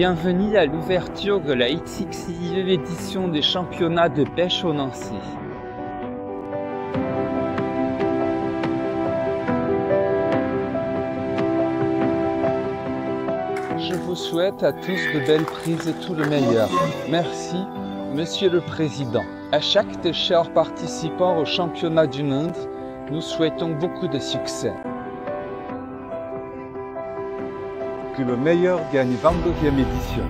Bienvenue à l'ouverture de la X6e édition des championnats de pêche au Nancy. Je vous souhaite à tous de belles prises et tout le meilleur. Merci, Monsieur le Président. À chaque pêcheur participant au championnat du monde, nous souhaitons beaucoup de succès. Que le meilleur gagne 22e édition.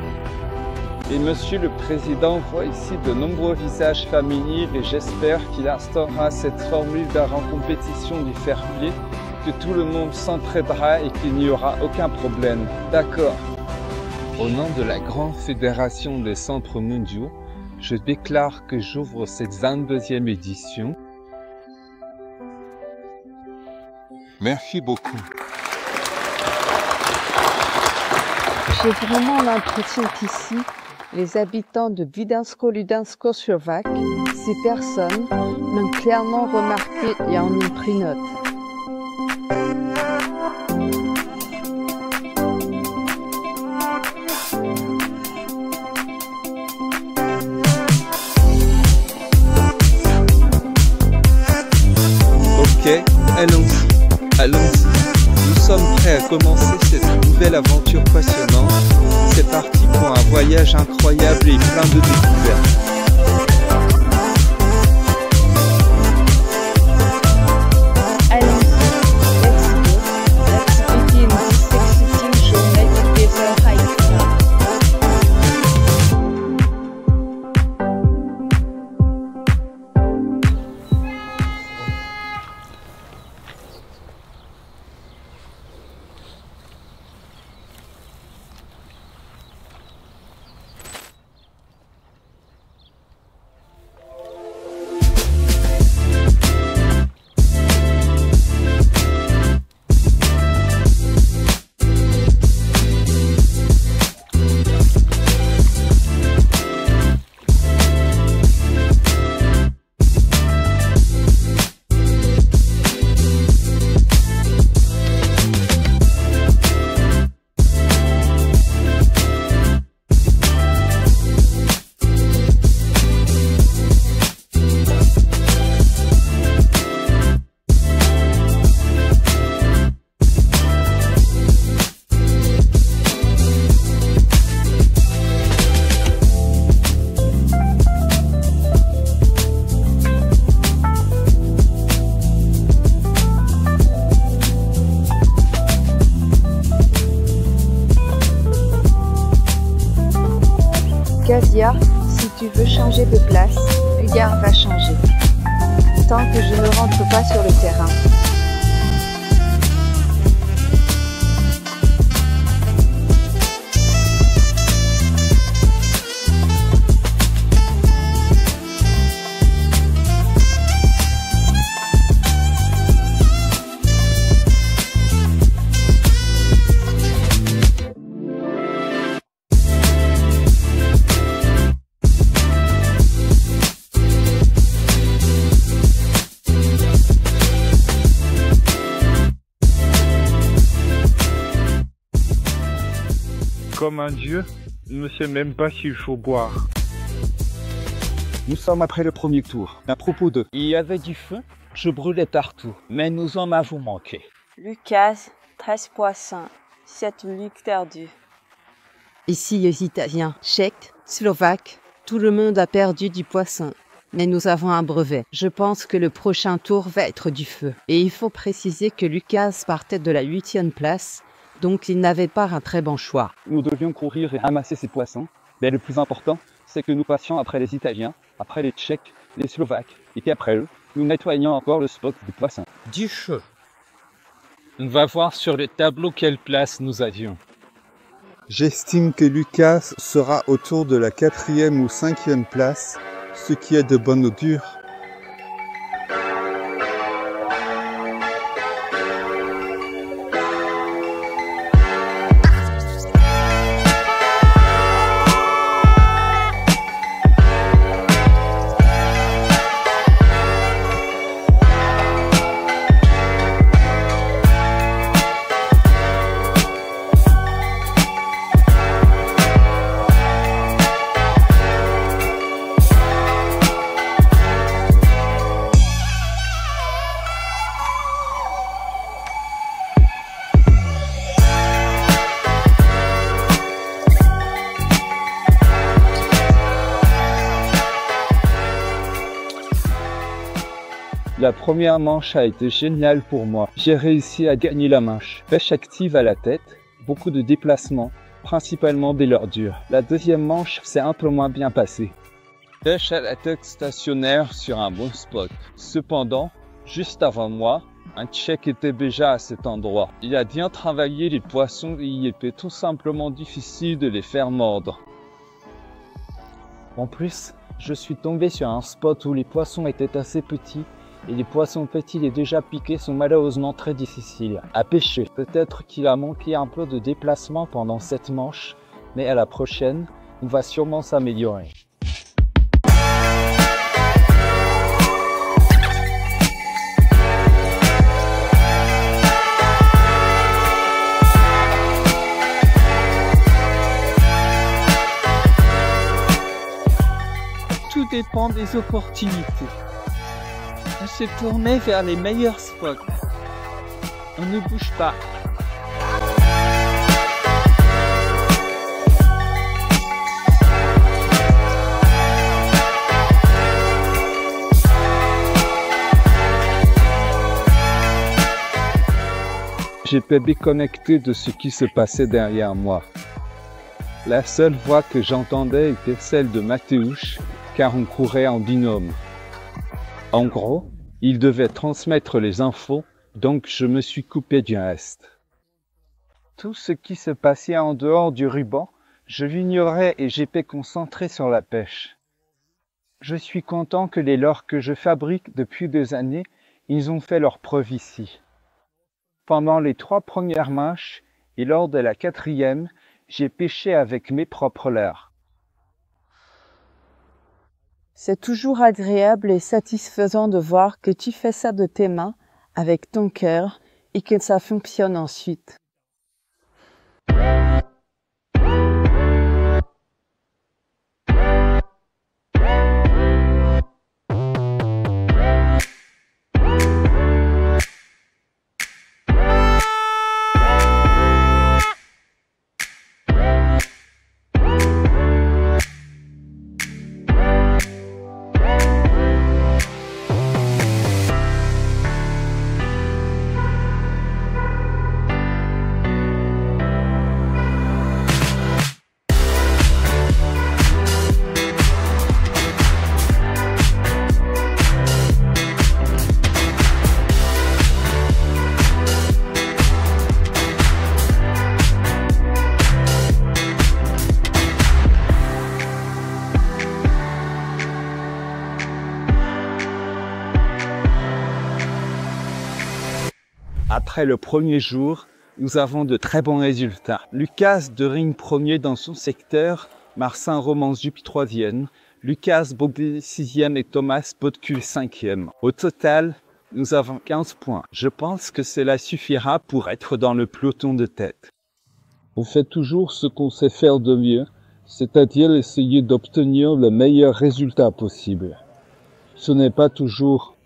Et Monsieur le Président voit ici de nombreux visages familiers et j'espère qu'il instaurera cette formule d'avant compétition du fair play, que tout le monde s'entraidera et qu'il n'y aura aucun problème. D'accord. Au nom de la grande fédération des centres mondiaux, je déclare que j'ouvre cette 22e édition. Merci beaucoup. J'ai vraiment l'impression qu'ici, les habitants de Gdańsko-Ludansko-sur-Wac, ces personnes m'ont clairement remarqué et en ont pris note. Ok, allons-y. Nous sommes prêts à commencer cette nouvelle aventure passionnante. C'est parti pour un voyage incroyable et plein de découvertes. Gazia, si tu veux changer de place, Edgar va changer. Tant que je ne rentre pas sur le terrain. Comme un dieu, il ne sait même pas s'il faut boire. Nous sommes après le premier tour. À propos de... Il y avait du feu, je brûlais partout, mais nous en avons manqué. Lucas, 13 poissons, 7 lucs perdus. Ici, les Italiens, Tchèques, Slovaques, tout le monde a perdu du poisson. Mais nous avons un brevet. Je pense que le prochain tour va être du feu. Et il faut préciser que Lucas partait de la 8e place, donc il n'avait pas un très bon choix. Nous devions courir et ramasser ces poissons, mais le plus important, c'est que nous passions après les Italiens, après les Tchèques, les Slovaques, et qu'après eux, nous nettoyions encore le spot de poissons. Du feu. On va voir sur le tableau quelle place nous avions. J'estime que Lucas sera autour de la 4e ou 5e place, ce qui est de bon augure. La première manche a été géniale pour moi. J'ai réussi à gagner la manche. Pêche active à la tête, beaucoup de déplacements, principalement des leurres dures. La deuxième manche s'est un peu moins bien passée. Pêche à la tête stationnaire sur un bon spot. Cependant, juste avant moi, un Tchèque était déjà à cet endroit. Il a bien travaillé les poissons et il était tout simplement difficile de les faire mordre. En plus, je suis tombé sur un spot où les poissons étaient assez petits et les poissons petits et déjà piqués sont malheureusement très difficiles à pêcher. Peut-être qu'il a manqué un peu de déplacement pendant cette manche, mais à la prochaine, on va sûrement s'améliorer. Tout dépend des opportunités. On se tournait vers les meilleurs spots. On ne bouge pas. J'étais déconnecté de ce qui se passait derrière moi. La seule voix que j'entendais était celle de Mateusz, car on courait en binôme. En gros, il devait transmettre les infos, donc je me suis coupé du reste. Tout ce qui se passait en dehors du ruban, je l'ignorais et j'étais concentré sur la pêche. Je suis content que les leurres que je fabrique depuis 2 années, ils ont fait leur preuve ici. Pendant les 3 premières manches et lors de la 4e, j'ai pêché avec mes propres leurres. C'est toujours agréable et satisfaisant de voir que tu fais ça de tes mains, avec ton cœur, et que ça fonctionne ensuite. Après le premier jour, nous avons de très bons résultats. Lucas Dering premier dans son secteur, Marcin Romans-Dupuis 3e, Lucas Bogdé 6e et Thomas Bodkul 5e. Au total, nous avons 15 points. Je pense que cela suffira pour être dans le peloton de tête. On fait toujours ce qu'on sait faire de mieux, c'est-à-dire essayer d'obtenir le meilleur résultat possible. Ce n'est pas toujours...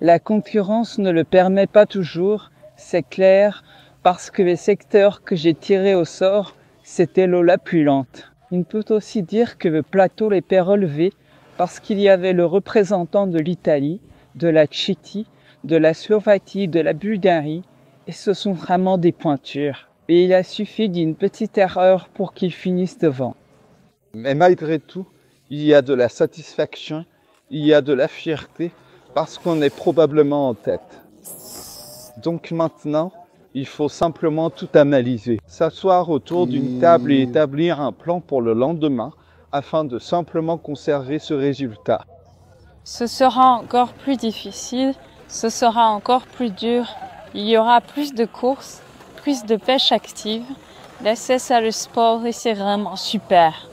La concurrence ne le permet pas toujours, c'est clair, parce que les secteurs que j'ai tirés au sort, c'était l'eau la plus lente. On peut aussi dire que le plateau l'était relevé parce qu'il y avait le représentant de l'Italie, de la Tchéquie, de la Slovaquie, de la Bulgarie, et ce sont vraiment des pointures. Et il a suffi d'une petite erreur pour qu'ils finissent devant. Mais malgré tout, il y a de la satisfaction, il y a de la fierté, parce qu'on est probablement en tête. Donc maintenant, il faut simplement tout analyser, s'asseoir autour d'une table et établir un plan pour le lendemain, afin de simplement conserver ce résultat. Ce sera encore plus difficile, ce sera encore plus dur. Il y aura plus de courses, plus de pêche active. Là, c'est ça le sport et c'est vraiment super.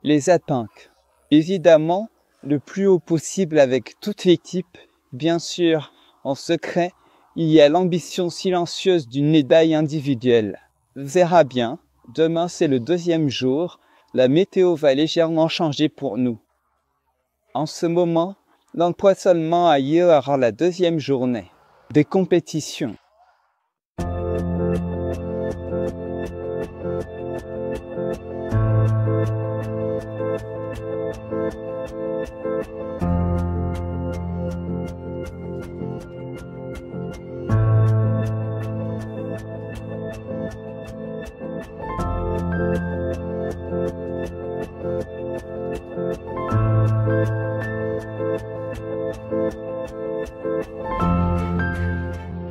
Les atteintes. Évidemment, le plus haut possible avec toute l'équipe. Bien sûr, en secret, il y a l'ambition silencieuse d'une médaille individuelle. On verra bien. Demain, c'est le 2e jour. La météo va légèrement changer pour nous. En ce moment, l'empoisonnement a lieu avant la 2e journée des compétitions.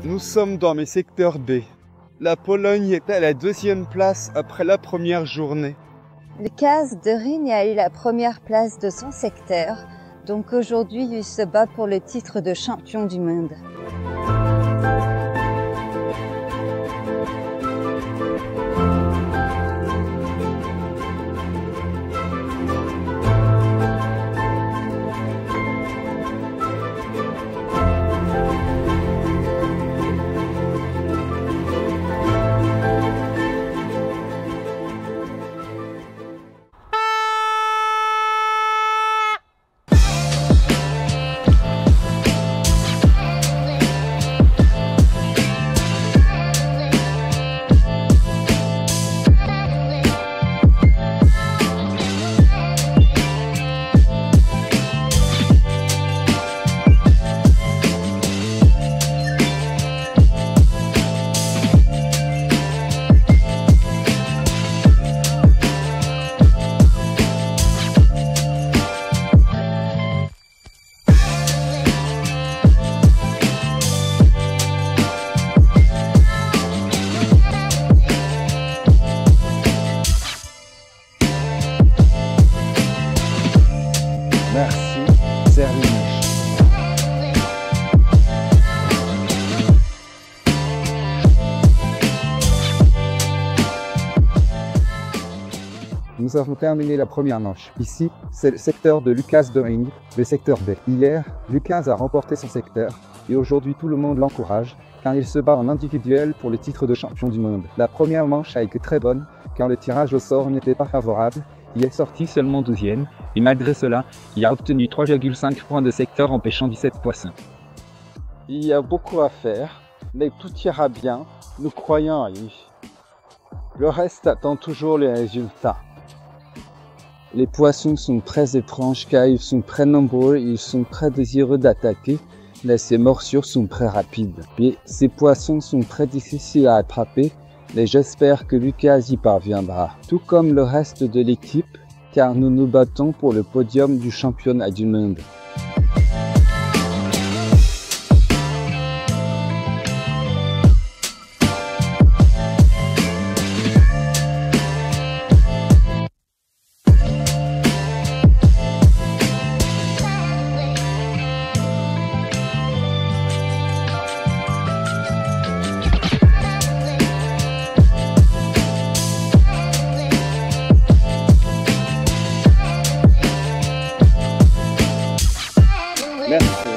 Nous sommes dans mes secteurs B. La Pologne est à la 2e place après la première journée. Lucas Döring a eu la première place de son secteur, donc aujourd'hui il se bat pour le titre de champion du monde. Merci, Serviniche. Nous avons terminé la première manche. Ici, c'est le secteur de Lucas Döring, le secteur B. Hier, Lucas a remporté son secteur et aujourd'hui tout le monde l'encourage car il se bat en individuel pour le titre de champion du monde. La première manche a été très bonne car le tirage au sort n'était pas favorable. Il est sorti seulement 12e et malgré cela, il a obtenu 3,5 points de secteur en pêchant 17 poissons. Il y a beaucoup à faire, mais tout ira bien, nous croyons à lui. Le reste attend toujours les résultats. Les poissons sont très étranges car ils sont très nombreux et ils sont très désireux d'attaquer, mais ces morsures sont très rapides. Et ces poissons sont très difficiles à attraper, mais j'espère que Lucas y parviendra. Tout comme le reste de l'équipe, car nous nous battons pour le podium du championnat du monde. Merci.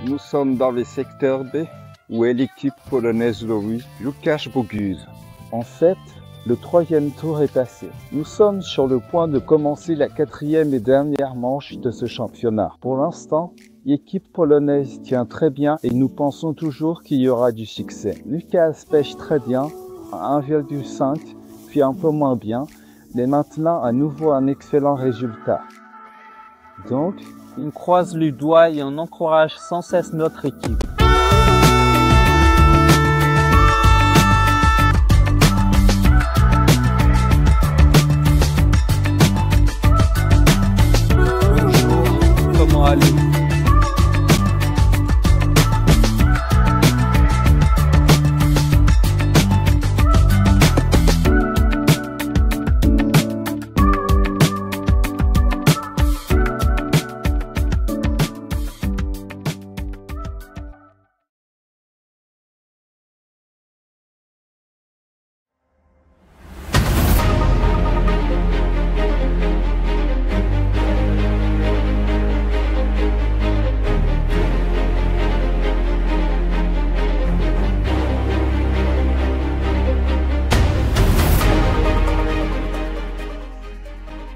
Nous sommes dans les secteurs B, où est l'équipe polonaise Louis Łukasz Bogusz. En fait, le 3e tour est passé. Nous sommes sur le point de commencer la 4e et dernière manche de ce championnat. Pour l'instant, l'équipe polonaise tient très bien et nous pensons toujours qu'il y aura du succès. Lucas pêche très bien, à 1,5, puis un peu moins bien, mais maintenant à nouveau un excellent résultat. Donc, on croise les doigts et on encourage sans cesse notre équipe. Bonjour, comment allez-vous ?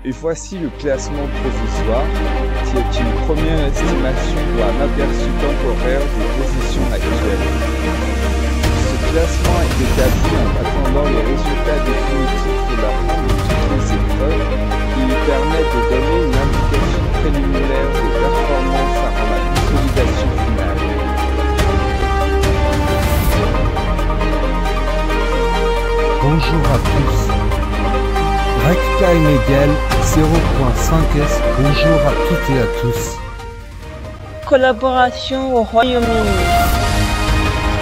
Et voici le classement provisoire, qui est une première estimation ou un aperçu temporaire des positions actuelles. Ce classement est établi en attendant les résultats définitifs de la fin de toutes les épreuves, qui lui permet de donner une indication préliminaire des performances avant la consolidation finale. Bonjour à tous. Break time égal 0.5s. Bonjour à toutes et à tous. Collaboration au Royaume-Uni.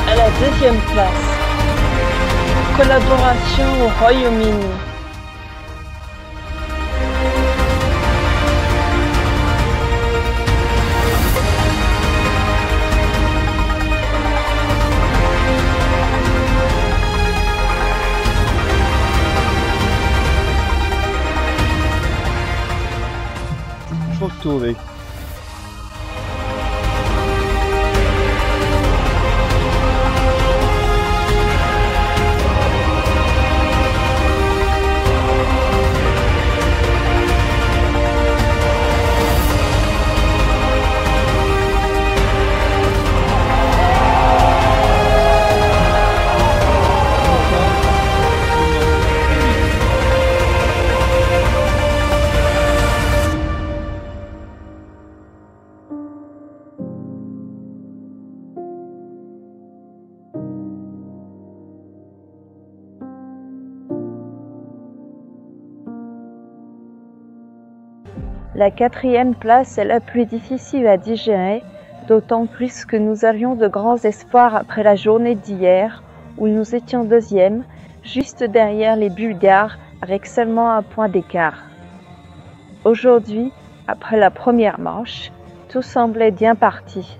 À la deuxième place. Collaboration au Royaume-Uni. Chauve-souris. La quatrième place est la plus difficile à digérer, d'autant plus que nous avions de grands espoirs après la journée d'hier, où nous étions deuxième, juste derrière les Bulgares, avec seulement un point d'écart. Aujourd'hui, après la première manche, tout semblait bien parti.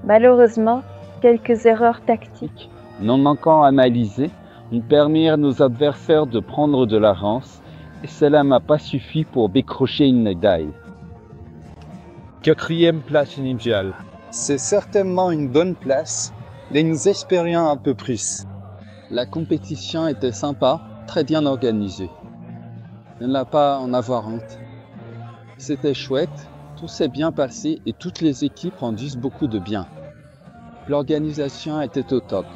Malheureusement, quelques erreurs tactiques, Non manquant analyser, ont permis à nos adversaires de prendre de l'avance, et cela m'a pas suffi pour décrocher une médaille. Quatrième place mondiale. C'est certainement une bonne place, mais nous espérions un peu plus. La compétition était sympa, très bien organisée. Il n'y en a pas à en avoir honte. C'était chouette, tout s'est bien passé et toutes les équipes en disent beaucoup de bien. L'organisation était au top.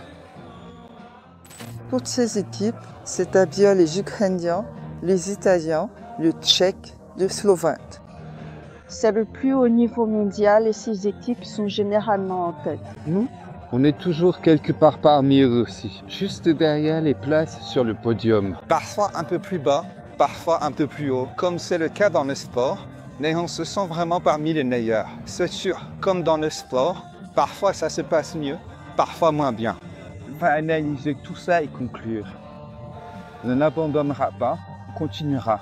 Toutes ces équipes, c'est-à-dire les Ukrainiens, les Italiens, le Tchèque, le Slovaque. C'est le plus haut niveau mondial et ces équipes sont généralement en tête. Nous, on est toujours quelque part parmi eux aussi, juste derrière les places sur le podium. Parfois un peu plus bas, parfois un peu plus haut, comme c'est le cas dans le sport, mais on se sent vraiment parmi les meilleurs. C'est sûr, comme dans le sport, parfois ça se passe mieux, parfois moins bien. On va analyser tout ça et conclure. On n'abandonnera pas, on continuera.